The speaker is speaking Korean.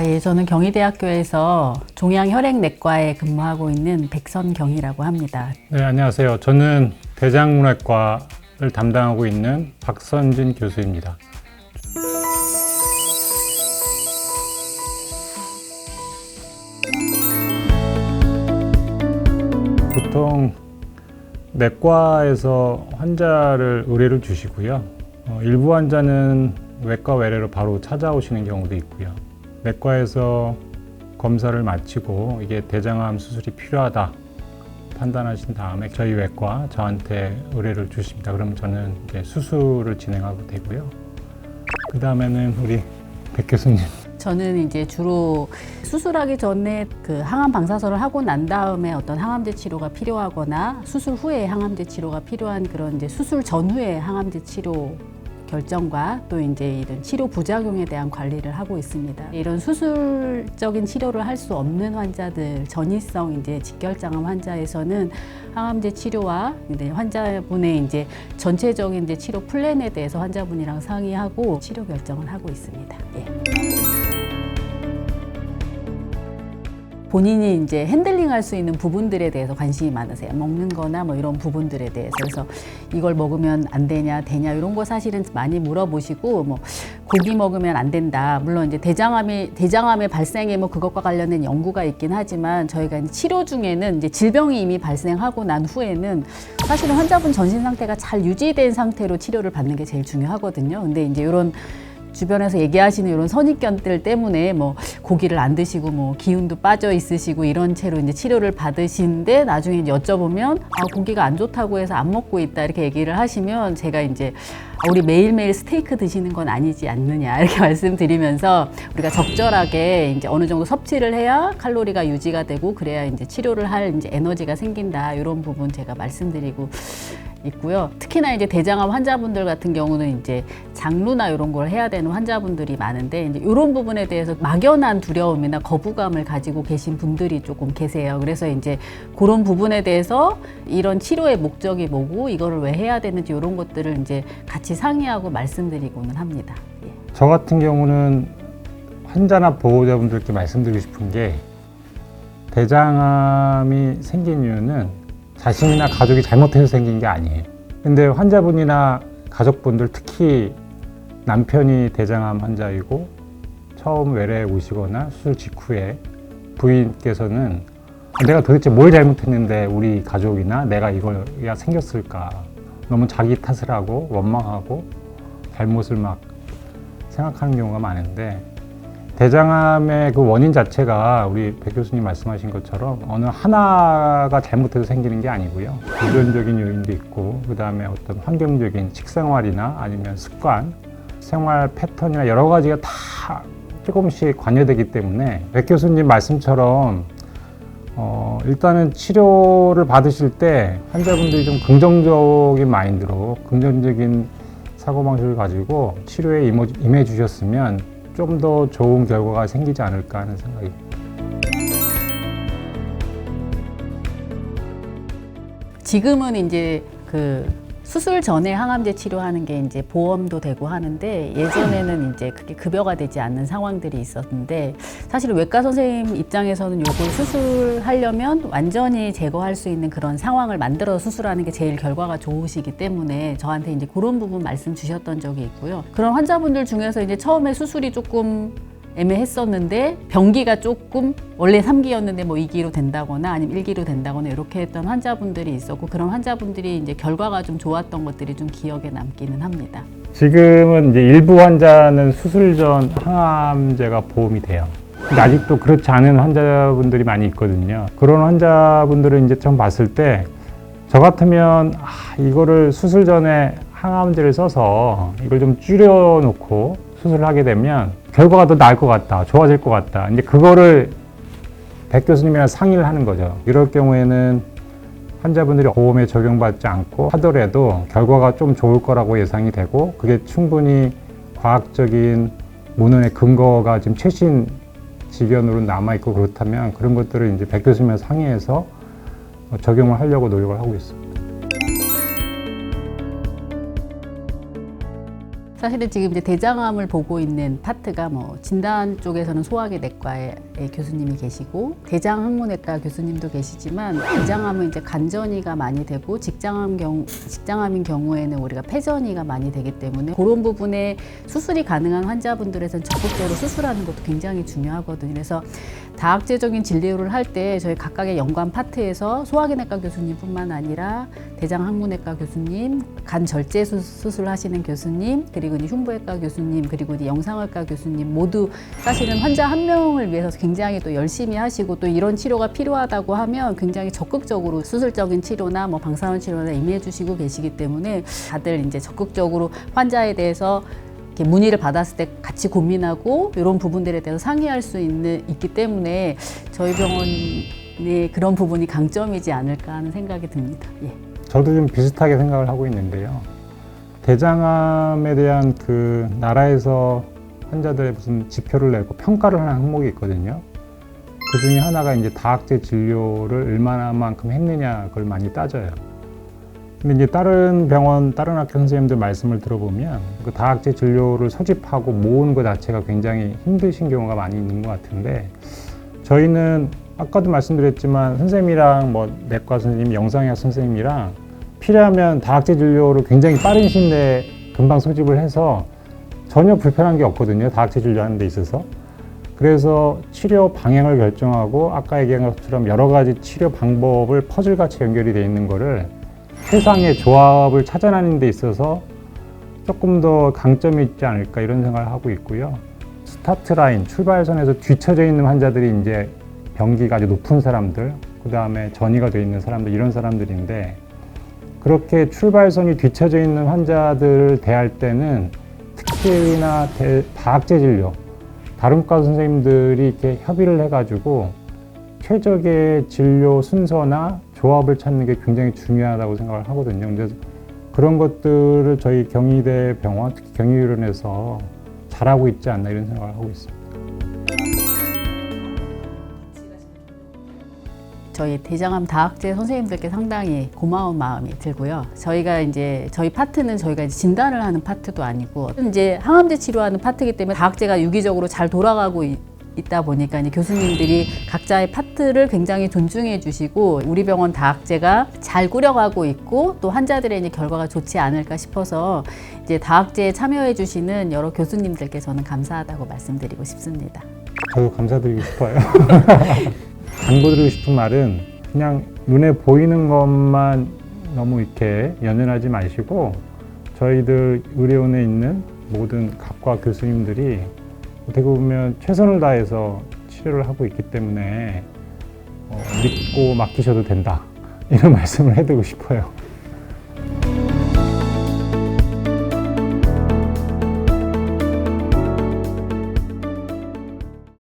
예, 저는 경희대학교에서 종양혈액내과에 근무하고 있는 백선경이라고 합니다. 네, 안녕하세요. 저는 대장문외과를 담당하고 있는 박선진 교수입니다. 보통 내과에서 환자를 의뢰를 주시고요. 일부 환자는 외과 외래로 바로 찾아오시는 경우도 있고요. 내과에서 검사를 마치고 이게 대장암 수술이 필요하다 판단하신 다음에 저희 외과 저한테 의뢰를 주십니다. 그럼 저는 이제 수술을 진행하고 되고요. 그 다음에는 우리 백 교수님. 저는 이제 주로 수술하기 전에 그 항암 방사선을 하고 난 다음에 어떤 항암제 치료가 필요하거나 수술 후에 항암제 치료가 필요한 그런 이제 수술 전후의 항암제 치료 결정과 또 이제 이런 치료 부작용에 대한 관리를 하고 있습니다. 이런 수술적인 치료를 할 수 없는 환자들, 전이성 이제 직결장암 환자에서는 항암제 치료와 이제 환자분의 이제 전체적인 이제 치료 플랜에 대해서 환자분이랑 상의하고 치료 결정을 하고 있습니다. 예. 본인이 이제 핸들링할 수 있는 부분들에 대해서 관심이 많으세요. 먹는 거나 뭐 이런 부분들에 대해서. 그래서 이걸 먹으면 안 되냐, 되냐, 이런 거 사실은 많이 물어보시고, 뭐, 고기 먹으면 안 된다. 물론 이제 대장암의 발생에 뭐 그것과 관련된 연구가 있긴 하지만 저희가 이제 치료 중에는 이제 질병이 이미 발생하고 난 후에는 사실은 환자분 전신 상태가 잘 유지된 상태로 치료를 받는 게 제일 중요하거든요. 근데 이제 이런 주변에서 얘기하시는 이런 선입견들 때문에 뭐 고기를 안 드시고 뭐 기운도 빠져 있으시고 이런 채로 이제 치료를 받으시는데 나중에 이제 여쭤보면 고기가 안 좋다고 해서 안 먹고 있다 이렇게 얘기를 하시면 제가 이제 우리 매일매일 스테이크 드시는 건 아니지 않느냐 이렇게 말씀드리면서 우리가 적절하게 이제 어느 정도 섭취를 해야 칼로리가 유지가 되고 그래야 이제 치료를 할 이제 에너지가 생긴다 이런 부분 제가 말씀드리고 있고요. 특히나 이제 대장암 환자분들 같은 경우는 이제 장루나 이런 걸 해야 되는 환자분들이 많은데 이제 이런 부분에 대해서 막연한 두려움이나 거부감을 가지고 계신 분들이 조금 계세요. 그래서 이제 그런 부분에 대해서 이런 치료의 목적이 뭐고 이거를 왜 해야 되는지 이런 것들을 이제 같이 상의하고 말씀드리고는 합니다. 예. 저 같은 경우는 환자나 보호자분들께 말씀드리고 싶은 게 대장암이 생긴 이유는 자신이나 가족이 잘못해서 생긴 게 아니에요. 근데 환자분이나 가족분들, 특히 남편이 대장암 환자이고 처음 외래에 오시거나 수술 직후에 부인께서는 내가 도대체 뭘 잘못했는데 우리 가족이나 내가 이거가 생겼을까, 너무 자기 탓을 하고 원망하고 잘못을 막 생각하는 경우가 많은데, 대장암의 그 원인 자체가 우리 백 교수님 말씀하신 것처럼 어느 하나가 잘못해서 생기는 게 아니고요. 유전적인 요인도 있고, 그 다음에 어떤 환경적인 식생활이나 아니면 습관, 생활 패턴이나 여러 가지가 다 조금씩 관여되기 때문에 백 교수님 말씀처럼 일단은 치료를 받으실 때 환자분들이 좀 긍정적인 마인드로 긍정적인 사고방식을 가지고 치료에 임해 주셨으면 좀 더 좋은 결과가 생기지 않을까 하는 생각이 듭니다. 지금은 이제 그 수술 전에 항암제 치료하는 게 이제 보험도 되고 하는데 예전에는 이제 그게 급여가 되지 않는 상황들이 있었는데 사실 외과 선생님 입장에서는 요걸 수술하려면 완전히 제거할 수 있는 그런 상황을 만들어서 수술하는 게 제일 결과가 좋으시기 때문에 저한테 이제 그런 부분 말씀 주셨던 적이 있고요. 그런 환자분들 중에서 이제 처음에 수술이 조금 애매했었는데 병기가 조금 원래 3기였는데 뭐 2기로 된다거나 아니면 1기로 된다거나 이렇게 했던 환자분들이 있었고 그런 환자분들이 이제 결과가 좀 좋았던 것들이 좀 기억에 남기는 합니다. 지금은 이제 일부 환자는 수술 전 항암제가 보험이 돼요. 근데 아직도 그렇지 않은 환자분들이 많이 있거든요. 그런 환자분들을 이제 처음 봤을 때 저 같으면 이거를 수술 전에 항암제를 써서 이걸 좀 줄여놓고 수술을 하게 되면 결과가 더 나을 것 같다, 좋아질 것 같다. 이제 그거를 백 교수님이랑 상의를 하는 거죠. 이럴 경우에는 환자분들이 보험에 적용받지 않고 하더라도 결과가 좀 좋을 거라고 예상이 되고 그게 충분히 과학적인 문헌의 근거가 지금 최신 지견으로 남아있고 그렇다면 그런 것들을 이제 백 교수님이랑 상의해서 적용을 하려고 노력을 하고 있습니다. 사실은 지금 이제 대장암을 보고 있는 파트가 뭐 진단 쪽에서는 소화기 내과의 교수님이 계시고 대장학문외과 교수님도 계시지만 대장암은 이제 간전이가 많이 되고 직장암인 경우에는 우리가 폐전이가 많이 되기 때문에 그런 부분에 수술이 가능한 환자분들에서는 적극적으로 수술하는 것도 굉장히 중요하거든요. 그래서 다학제적인 진료를 할 때 저희 각각의 연관 파트에서 소화기내과 교수님뿐만 아니라 대장학문외과 교수님, 간절제 수술하시는 교수님, 그리고 이제 흉부외과 교수님, 그리고 이제 영상외과 교수님 모두 사실은 환자 한 명을 위해서 굉장히 또 열심히 하시고 또 이런 치료가 필요하다고 하면 굉장히 적극적으로 수술적인 치료나 뭐 방사선 치료나 임해 주시고 계시기 때문에 다들 이제 적극적으로 환자에 대해서 이렇게 문의를 받았을 때 같이 고민하고 이런 부분들에 대해서 상의할 수 있기 때문에 저희 병원의 그런 부분이 강점이지 않을까 하는 생각이 듭니다. 예. 저도 좀 비슷하게 생각을 하고 있는데요. 대장암에 대한 그 나라에서 환자들의 무슨 지표를 내고 평가를 하는 항목이 있거든요. 그 중에 하나가 이제 다학제 진료를 얼마나만큼 했느냐 그걸 많이 따져요. 근데 이제 다른 병원, 다른 학교 선생님들 말씀을 들어보면 그 다학제 진료를 소집하고 모으는 것 자체가 굉장히 힘드신 경우가 많이 있는 것 같은데 저희는 아까도 말씀드렸지만 선생님이랑 뭐 내과 선생님, 영상의학 선생님이랑 필요하면 다학제 진료를 굉장히 빠른 시일 내에 금방 소집을 해서 전혀 불편한 게 없거든요. 다학제 진료하는 데 있어서. 그래서 치료 방향을 결정하고 아까 얘기한 것처럼 여러 가지 치료 방법을 퍼즐같이 연결이 되어 있는 거를 최상의 조합을 찾아내는 데 있어서 조금 더 강점이 있지 않을까 이런 생각을 하고 있고요. 스타트 라인, 출발선에서 뒤처져 있는 환자들이 이제 병기가 아주 높은 사람들, 그 다음에 전이가 되어 있는 사람들, 이런 사람들인데 그렇게 출발선이 뒤처져 있는 환자들을 대할 때는 특히나 다학제 진료, 다른 과 선생님들이 이렇게 협의를 해가지고 최적의 진료 순서나 조합을 찾는 게 굉장히 중요하다고 생각을 하거든요. 근데 그런 것들을 저희 경희대 병원, 특히 경희의료원에서 잘하고 있지 않나 이런 생각을 하고 있습니다. 저희 대장암 다학제 선생님들께 상당히 고마운 마음이 들고요. 저희가 이제 저희 파트는 저희가 이제 진단을 하는 파트도 아니고 이제 항암제 치료하는 파트이기 때문에 다학제가 유기적으로 잘 돌아가고 있다 보니까 이제 교수님들이 각자의 파트를 굉장히 존중해 주시고 우리 병원 다학제가 잘 꾸려가고 있고 또 환자들의 이제 결과가 좋지 않을까 싶어서 이제 다학제에 참여해 주시는 여러 교수님들께 저는 감사하다고 말씀드리고 싶습니다. 저도 감사드리고 싶어요. 당부드리고 싶은 말은 그냥 눈에 보이는 것만 너무 이렇게 연연하지 마시고 저희들 의료원에 있는 모든 각과 교수님들이 어떻게 보면 최선을 다해서 치료를 하고 있기 때문에 믿고 맡기셔도 된다 이런 말씀을 해드리고 싶어요.